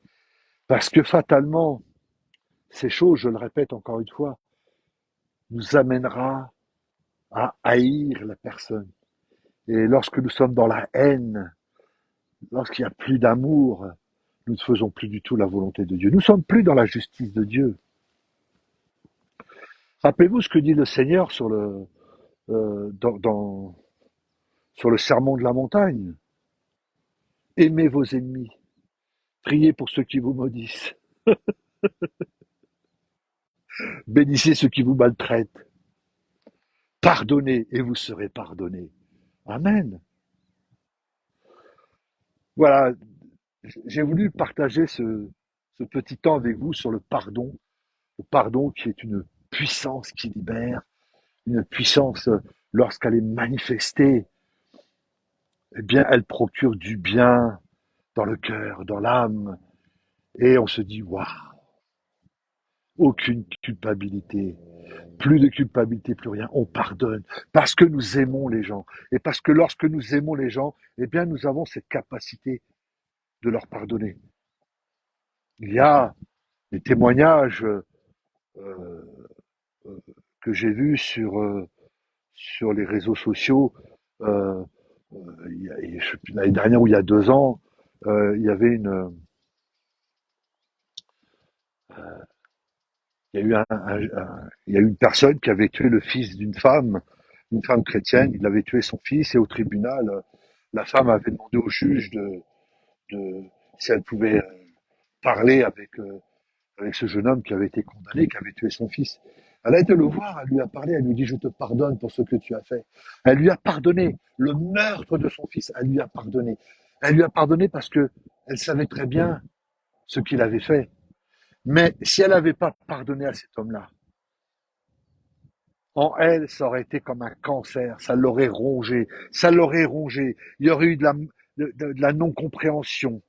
Parce que fatalement, ces choses, je le répète encore une fois, nous amènera à haïr la personne. Et lorsque nous sommes dans la haine, lorsqu'il n'y a plus d'amour, nous ne faisons plus du tout la volonté de Dieu. Nous ne sommes plus dans la justice de Dieu. Rappelez-vous ce que dit le Seigneur sur le sermon de la montagne. Aimez vos ennemis, priez pour ceux qui vous maudissent, bénissez ceux qui vous maltraitent, pardonnez et vous serez pardonnés. Amen. Voilà, j'ai voulu partager ce petit temps avec vous sur le pardon qui est une puissance qui libère, une puissance lorsqu'elle est manifestée, eh bien, elle procure du bien dans le cœur, dans l'âme, et on se dit, waouh, aucune culpabilité, plus de culpabilité, plus rien, on pardonne, parce que nous aimons les gens, et parce que lorsque nous aimons les gens, eh bien, nous avons cette capacité de leur pardonner. Il y a des témoignages euh, que j'ai vus sur les réseaux sociaux, euh, l'année dernière ou il y a 2 ans, il y avait il y a eu il y a eu une personne qui avait tué le fils une femme chrétienne. Il avait tué son fils et au tribunal, la femme avait demandé au juge de si elle pouvait parler avec ce jeune homme qui avait été condamné, qui avait tué son fils. Elle a été le voir, elle lui a parlé, elle lui dit je te pardonne pour ce que tu as fait. Elle lui a pardonné le meurtre de son fils, elle lui a pardonné. Elle lui a pardonné parce que elle savait très bien ce qu'il avait fait. Mais si elle n'avait pas pardonné à cet homme-là, en elle, ça aurait été comme un cancer, ça l'aurait rongé, ça l'aurait rongé. Il y aurait eu de la non-compréhension,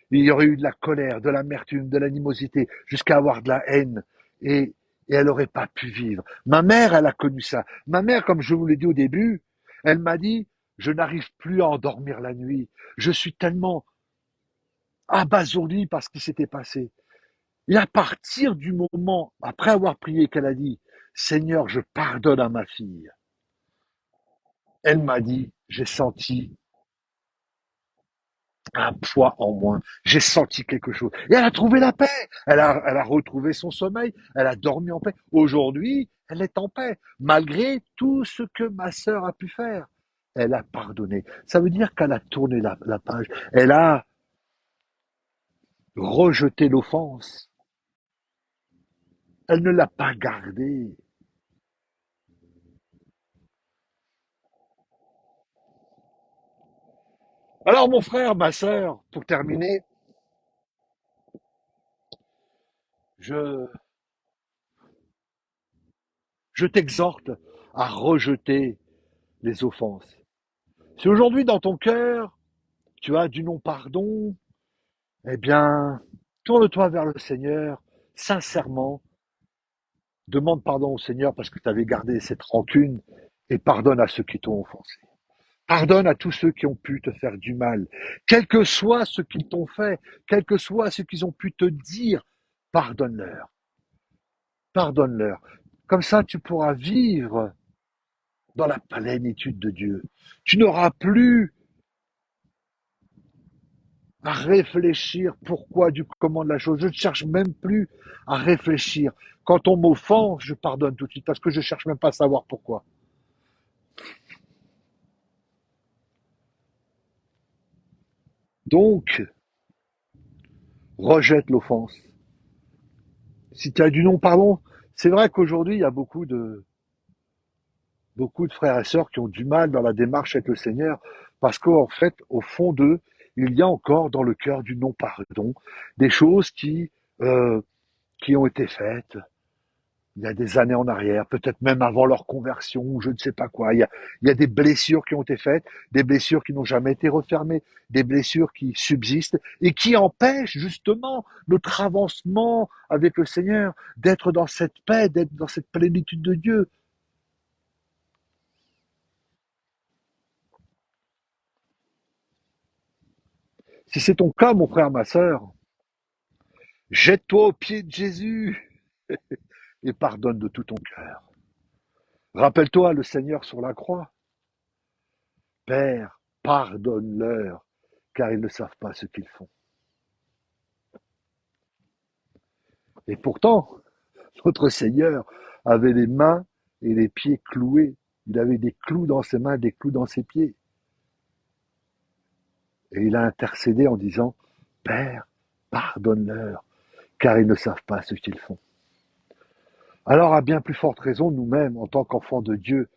il y aurait eu de la colère, de l'amertume, de l'animosité, jusqu'à avoir de la haine. Et elle n'aurait pas pu vivre. Ma mère, elle a connu ça. Ma mère, comme je vous l'ai dit au début, elle m'a dit, je n'arrive plus à endormir la nuit. Je suis tellement abasourdi par ce qui s'était passé. Et à partir du moment, après avoir prié, qu'elle a dit, Seigneur, je pardonne à ma fille, elle m'a dit, j'ai senti un poids en moins. J'ai senti quelque chose. Et elle a trouvé la paix. Elle a retrouvé son sommeil. Elle a dormi en paix. Aujourd'hui, elle est en paix, malgré tout ce que ma sœur a pu faire. Elle a pardonné. Ça veut dire qu'elle a tourné la page. Elle a rejeté l'offense. Elle ne l'a pas gardée. Alors mon frère, ma sœur, pour terminer, je, je t'exhorte à rejeter les offenses. Si aujourd'hui dans ton cœur, tu as du non-pardon, eh bien, tourne-toi vers le Seigneur, sincèrement, demande pardon au Seigneur parce que tu avais gardé cette rancune et pardonne à ceux qui t'ont offensé. Pardonne à tous ceux qui ont pu te faire du mal, quel que soit ce qu'ils t'ont fait, quel que soit ce qu'ils ont pu te dire, pardonne-leur, pardonne-leur. Comme ça, tu pourras vivre dans la plénitude de Dieu. Tu n'auras plus à réfléchir pourquoi, du comment de la chose. Je ne cherche même plus à réfléchir. Quand on m'offense, je pardonne tout de suite parce que je ne cherche même pas à savoir pourquoi. Donc, rejette l'offense. Si tu as du non-pardon, c'est vrai qu'aujourd'hui, il y a beaucoup de frères et sœurs qui ont du mal dans la démarche avec le Seigneur parce qu'en fait, au fond d'eux, il y a encore dans le cœur du non-pardon des choses euh, qui ont été faites, il y a des années en arrière, peut-être même avant leur conversion, ou je ne sais pas quoi. Il y a des blessures qui ont été faites, des blessures qui n'ont jamais été refermées, des blessures qui subsistent et qui empêchent justement notre avancement avec le Seigneur, d'être dans cette paix, d'être dans cette plénitude de Dieu. Si c'est ton cas, mon frère, ma sœur, jette-toi aux pieds de Jésus et pardonne de tout ton cœur. Rappelle-toi le Seigneur sur la croix. Père, pardonne-leur, car ils ne savent pas ce qu'ils font. Et pourtant, notre Seigneur avait les mains et les pieds cloués. Il avait des clous dans ses mains, des clous dans ses pieds. Et il a intercédé en disant, Père, pardonne-leur, car ils ne savent pas ce qu'ils font. Alors, à bien plus forte raison, nous-mêmes, en tant qu'enfants de Dieu,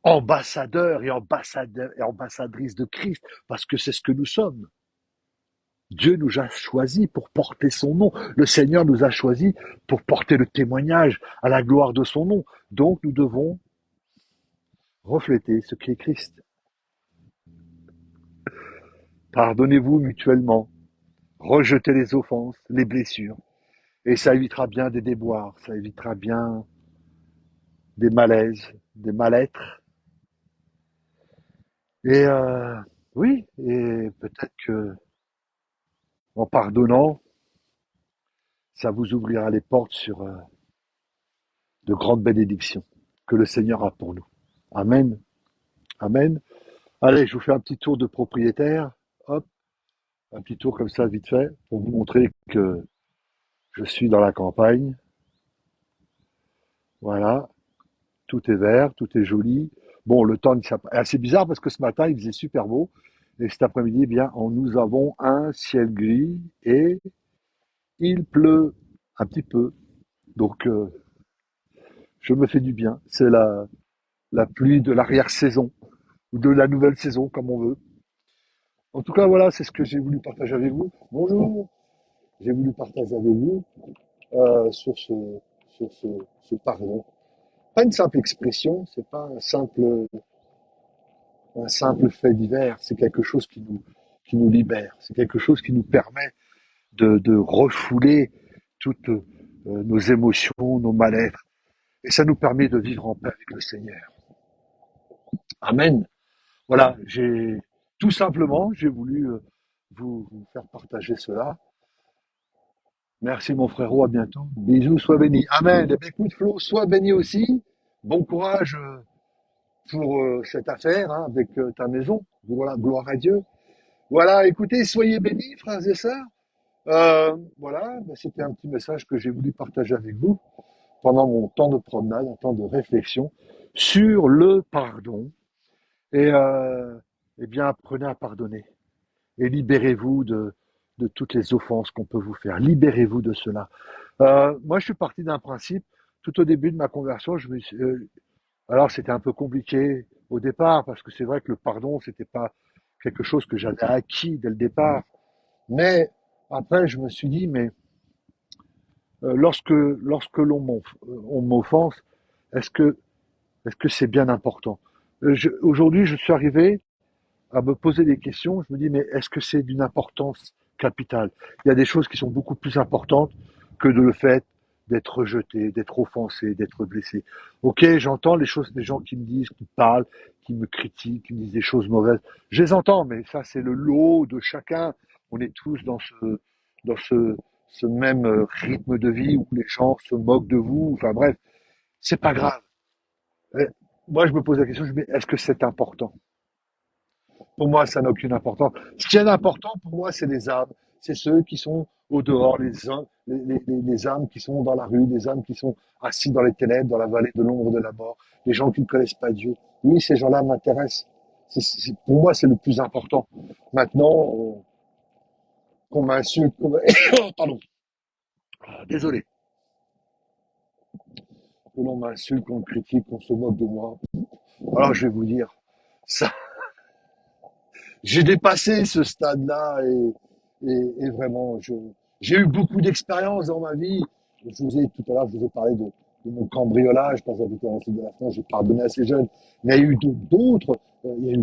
ambassadeurs et ambassadrices de Christ, parce que c'est ce que nous sommes. Dieu nous a choisis pour porter son nom. Le Seigneur nous a choisis pour porter le témoignage à la gloire de son nom. Donc, nous devons refléter ce qui est Christ. Pardonnez-vous mutuellement, rejetez les offenses, les blessures, et ça évitera bien des déboires, ça évitera bien des malaises, des mal-être. Et oui, et peut-être que en pardonnant, ça vous ouvrira les portes sur de grandes bénédictions que le Seigneur a pour nous. Amen. Amen. Allez, je vous fais un petit tour de propriétaire. Hop, un petit tour comme ça, vite fait, pour vous montrer que je suis dans la campagne. Voilà, tout est vert, tout est joli. Bon, le temps est assez bizarre parce que ce matin, il faisait super beau. Et cet après-midi, eh bien, nous avons un ciel gris et il pleut un petit peu. Donc, je me fais du bien. C'est la pluie de l'arrière-saison ou de la nouvelle saison, comme on veut. En tout cas, voilà, c'est ce que j'ai voulu partager avec vous. Bonjour. J'ai voulu partager avec vous sur ce pardon. Pas une simple expression, c'est pas un simple fait divers, c'est quelque chose qui nous libère, c'est quelque chose qui nous permet de refouler toutes nos émotions, nos mal-être, et ça nous permet de vivre en paix avec le Seigneur. Amen. Voilà, tout simplement, j'ai voulu vous faire partager cela. Merci mon frérot, à bientôt. Bisous, sois béni. Amen. Eh bien, écoute Flo, sois béni aussi. Bon courage pour cette affaire hein, avec ta maison. Voilà, gloire à Dieu. Voilà, écoutez, soyez bénis, frères et sœurs. Voilà, ben, c'était un petit message que j'ai voulu partager avec vous pendant mon temps de promenade, un temps de réflexion sur le pardon. Et eh bien, apprenez à pardonner et libérez-vous de toutes les offenses qu'on peut vous faire. Libérez-vous de cela. Moi, je suis parti d'un principe. Tout au début de ma conversion, alors c'était un peu compliqué au départ parce que c'est vrai que le pardon, c'était pas quelque chose que j'avais acquis dès le départ. Mais après, je me suis dit, mais lorsque on m'offense, est-ce que est-ce que c'est bien important? Aujourd'hui, je suis arrivé à me poser des questions. Je me dis, mais est-ce que c'est d'une importance capitale? Il y a des choses qui sont beaucoup plus importantes que de le fait d'être rejeté, d'être offensé, d'être blessé. Ok, j'entends les choses des gens qui me disent, qui parlent, qui me critiquent, qui me disent des choses mauvaises. Je les entends, mais ça, c'est le lot de chacun. On est tous dans ce même rythme de vie où les gens se moquent de vous. Enfin bref, c'est pas grave. Euh, Moi, je me pose la question, je me dis, est-ce que c'est important? Pour moi, ça n'a aucune importance. Ce qui est important pour moi, c'est les âmes. C'est ceux qui sont au dehors, les âmes qui sont dans la rue, les âmes qui sont assis dans les ténèbres, dans la vallée de l'ombre de la mort, les gens qui ne connaissent pas Dieu. Oui, ces gens-là m'intéressent. Pour moi, c'est le plus important. Maintenant, qu'on m'insulte, pardon, désolé, que l'on m'insulte, qu'on me critique, qu'on se moque de moi. Alors, je vais vous dire, ça, j'ai dépassé ce stade-là et vraiment, j'ai eu beaucoup d'expériences dans ma vie. Tout à l'heure, je vous ai parlé de mon cambriolage quand j'habitais dans le sud de la France. J'ai pardonné assez jeune. Mais il y a eu il y a eu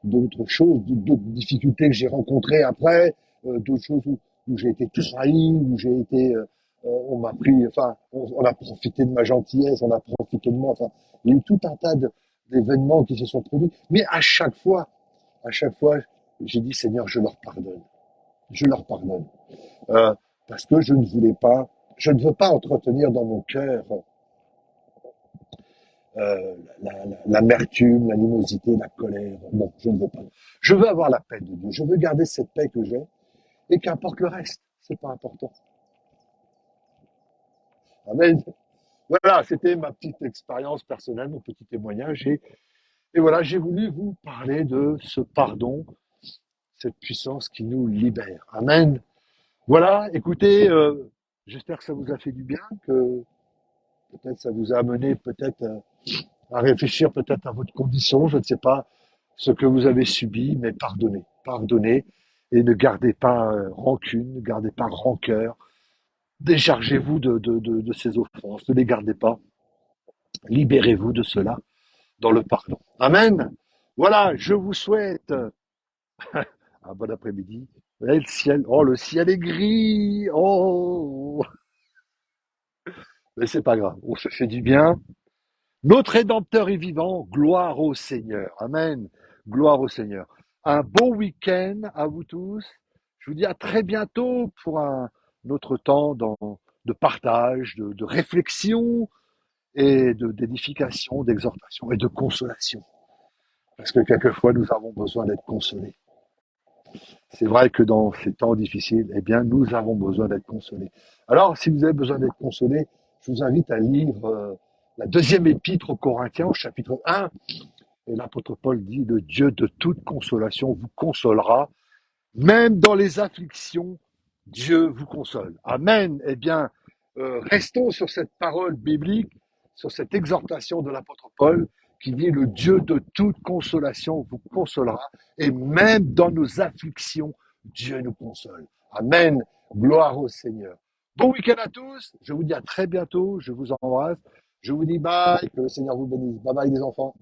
d'autres choses, d'autres difficultés que j'ai rencontrées après, d'autres choses où j'ai été trahi, où j'ai été, on m'a pris, enfin, on a profité de ma gentillesse, on a profité de moi. Enfin, il y a eu tout un tas d'événements qui se sont produits. Mais à chaque fois, j'ai dit, Seigneur, je leur pardonne. Je leur pardonne. Euh, Parce que je ne veux pas entretenir dans mon cœur l'amertume, l'animosité, la colère. Non, je ne veux pas. Je veux avoir la paix de Dieu. Je veux garder cette paix que j'ai et qu'importe le reste. C'est pas important. Amen. Voilà, c'était ma petite expérience personnelle, mon petit témoignage. Et voilà, j'ai voulu vous parler de ce pardon, cette puissance qui nous libère. Amen. Voilà, écoutez, j'espère que ça vous a fait du bien, que peut-être ça vous a amené peut-être à réfléchir peut-être à votre condition, je ne sais pas ce que vous avez subi, mais pardonnez, pardonnez et ne gardez pas rancune, ne gardez pas rancœur, déchargez-vous de ces offenses, ne les gardez pas, libérez-vous de cela dans le pardon. Amen. Voilà, je vous souhaite un bon après-midi. Et le ciel est gris. Oh, mais c'est pas grave, on se fait du bien. Notre Rédempteur est vivant, gloire au Seigneur. Amen. Gloire au Seigneur. Un bon week-end à vous tous. Je vous dis à très bientôt pour un autre temps de partage, de réflexion et d'édification, d'exhortation et de consolation. Parce que quelquefois, nous avons besoin d'être consolés. C'est vrai que dans ces temps difficiles, eh bien, nous avons besoin d'être consolés. Alors, si vous avez besoin d'être consolés, je vous invite à lire la deuxième épître aux Corinthiens, au chapitre 1. Et l'apôtre Paul dit, le Dieu de toute consolation vous consolera, même dans les afflictions, Dieu vous console. Amen. Eh bien, restons sur cette parole biblique, sur cette exhortation de l'apôtre Paul, qui dit, le Dieu de toute consolation vous consolera, et même dans nos afflictions, Dieu nous console. Amen. Gloire au Seigneur. Bon week-end à tous. Je vous dis à très bientôt. Je vous embrasse. Je vous dis bye. Que le Seigneur vous bénisse. Bye bye les enfants.